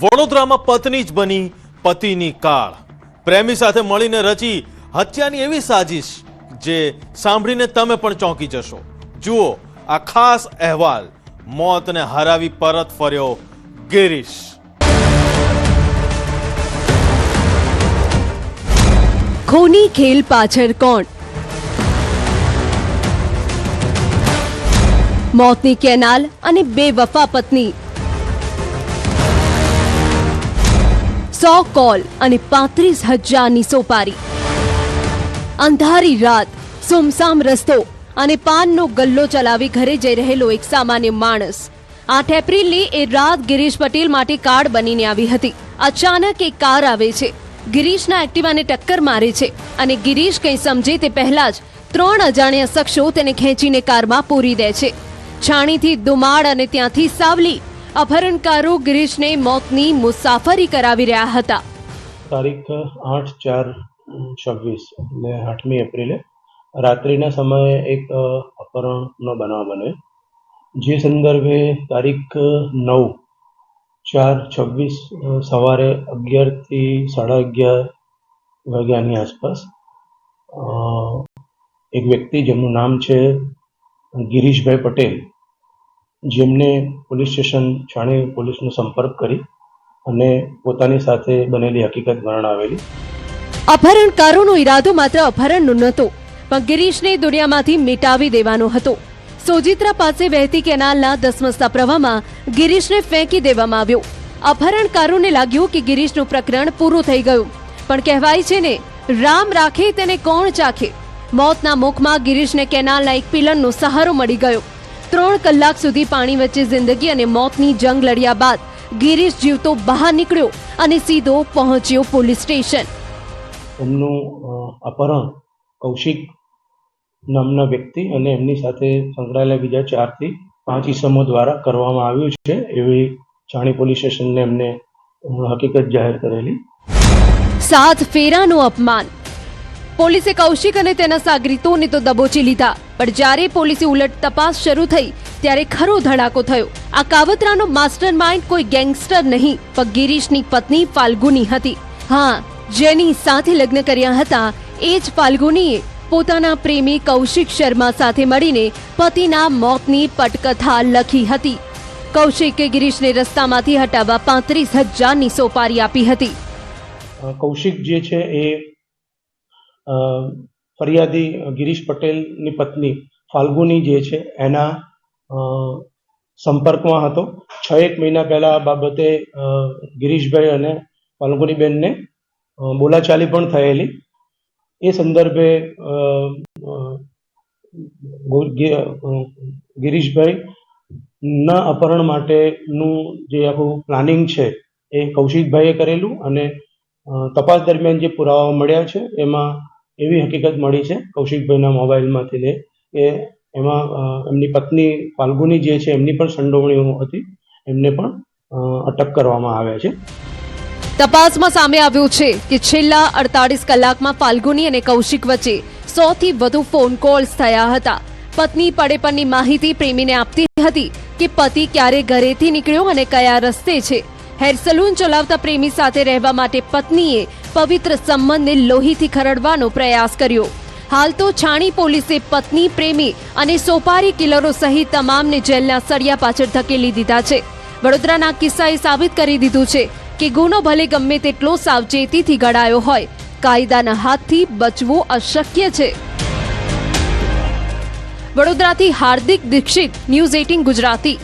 વડોદરામાં પત્ની જ બની પતિની કાળ, પ્રેમી સાથે મળીને રચી હત્યાની એવી સાજિશ જે સાંભળીને તમે પણ ચોંકી જશો। જુઓ આ ખાસ અહેવાલ। મોતને હરાવી પરત ફર્યો ગિરીશ। खूनी खेल पाछળ કોણ? મોતની કેનાલ અને બેવફા પત્ની, 100 કોલ અને 35,000ની સોપારી। અંધારી રાત, સુમસામ રસ્તો અને પાનનો ગલ્લો ચલાવી ઘરે જઈ રહેલો એક સામાન્ય માણસ। 8 એપ્રિલની એ રાત ગિરીશ પટેલ માટે કાર્ડ બનીને આવી હતી। અચાનક એક કાર આવે છે, ગિરીશના એક્ટિવાને ટક્કર મારે છે અને ગિરીશ કંઈ સમજે તે પહેલા જ 3 અજાણ્યા શખ્સો તેને ખેંચીને કારમાં પૂરી દે છે। છાણીથી દુમાળ અને ત્યાંથી સાવલી અપહરણકારો ગિરીશને મોતની મુસાફરી કરાવી રહ્યા હતા। તારીખ 8/4/26 એટલે 8મી એપ્રિલે રાત્રિના સમયે એક અપહરણનો બનાવ બન્યો, જે સંદર્ભે તારીખ 9/4/26 સવારે 11 થી 11:30 વાગ્યાની આસપાસ એક વ્યક્તિ જેમનું નામ છે ગિરીશભાઈ પટેલ, જેમને પોલીસ સ્ટેશન છાણી પોલીસનો સંપર્ક કરી અને પોતાની સાથે બનેલી હકીકત વર્ણવેલી। અપહરણકારોનો ઈરાદો માત્ર અપહરણનો નહોતો, પણ ગિરીશને દુનિયામાંથી મિટાવી દેવાનો હતો। સોજિત્રા પાસે વહેતી કેનાલના ધસમસતા પ્રવાહમાં ગિરીશને ફેંકી દેવામાં આવ્યો। અપહરણકારોને લાગ્યું કે ગિરીશનું પ્રકરણ પૂરું થઈ ગયું, પણ કહેવાય છે ને, રામ રાખે તેને કોણ ચાખે। મોતના મુખમાં ગિરીશને કેનાલના એક પિલરનો સહારો મળી ગયો। 3 કલાક સુધી પાણી વચ્ચે જિંદગી અને મોતની જંગ લડ્યા બાદ ગિરીશ જીવતો બહાર નીકળ્યો અને સીધો પહોંચ્યો પોલીસ સ્ટેશન। એમનું અપહરણ કૌશિક નામના વ્યક્તિ અને એમની સાથે સંકળાયેલા બીજા 4 થી 5 ઈસમો દ્વારા કરવામાં આવ્યું છે, એવી છાણી પોલીસ સ્ટેશનને એમને હકીકત જાહેર કરેલી। 7 ફેરાનું અપમાન। પોલીસે કૌશિક અને તેના સાગરીતોને તો દબોચી લીધા, પણ જ્યારે પોલીસે ઉલટ તપાસ શરૂ થઈ ત્યારે ખરો ધડાકો થયો। આ કાવતરાનો માસ્ટર માઇન્ડ કોઈ ગેંગસ્ટર નહીં, પણ ગિરીશની પત્ની ફાલ્ગુની હતી। હા, જેની સાથે લગ્ન કર્યા હતા એ જ ફાલ્ગુનીએ પોતાના પ્રેમી કૌશિક શર્મા સાથે મળીને પતિના મોતની પટકથા લખી હતી। કૌશિકે ગિરીશને રસ્તામાંથી હટાવવા 35,000ની સોપારી આપી હતી। કૌશિક જે છે એ ફરિયાદી ગિરીશ પટેલની પત્ની ફાલ્ગુની જે છે એના સંપર્કમાં હતો। 6 મહિના પહેલા આ બાબતે ગિરીશભાઈ અને ફાલ્ગુનીબેનને બોલાચાલી પણ થયેલી। એ સંદર્ભે ગિરીશભાઈ ના અપહરણ માટેનું જે આખું પ્લાનિંગ છે એ કૌશિકભાઈએ કરેલું અને તપાસ દરમિયાન જે પુરાવા મળ્યા છે એમાં એવી હકીકત મળી છે કૌશિકભાઈના મોબાઈલમાંથી કે એમાં એમની પત્ની ફાલ્ગુની જે છે એમની પણ સંડોવણીઓ હતી, એમને પણ અટક કરવામાં આવ્યા છે। તપાસમાં સામે આવ્યું છે કે છેલ્લા 48 કલાકમાં ફાલ્ગુની અને કૌશિક વચ્ચે 100 થી વધુ ફોન કોલ્સ થયા હતા। પત્ની પડે પરની માહિતી પ્રેમીને આપતી હતી કે પતિ ક્યારે ઘરેથી નીકળ્યો અને કયા રસ્તે છે। હેર સલૂન ચલાવતા પ્રેમી સાથે રહેવા માટે પત્નીએ પવિત્ર સંબંધને લોહીથી ખરડવાનો પ્રયાસ કર્યો। હાલ તો છાણી પોલીસે પત્ની, પ્રેમી અને સોપારી કિલરો સહિત તમામને જેલના સળિયા પાછળ ધકેલી દીધા છે। વડોદરાના કિસ્સાએ સાબિત કરી દીધું છે કે ગુનો ભલે ગમે તેટલો સાવચેતીથી ઘડાયો હોય, કાયદાના હાથથી બચવું અશક્ય છે। વડોદરાથી હાર્દિક દીક્ષિત, ન્યૂઝ 18 ગુજરાતી।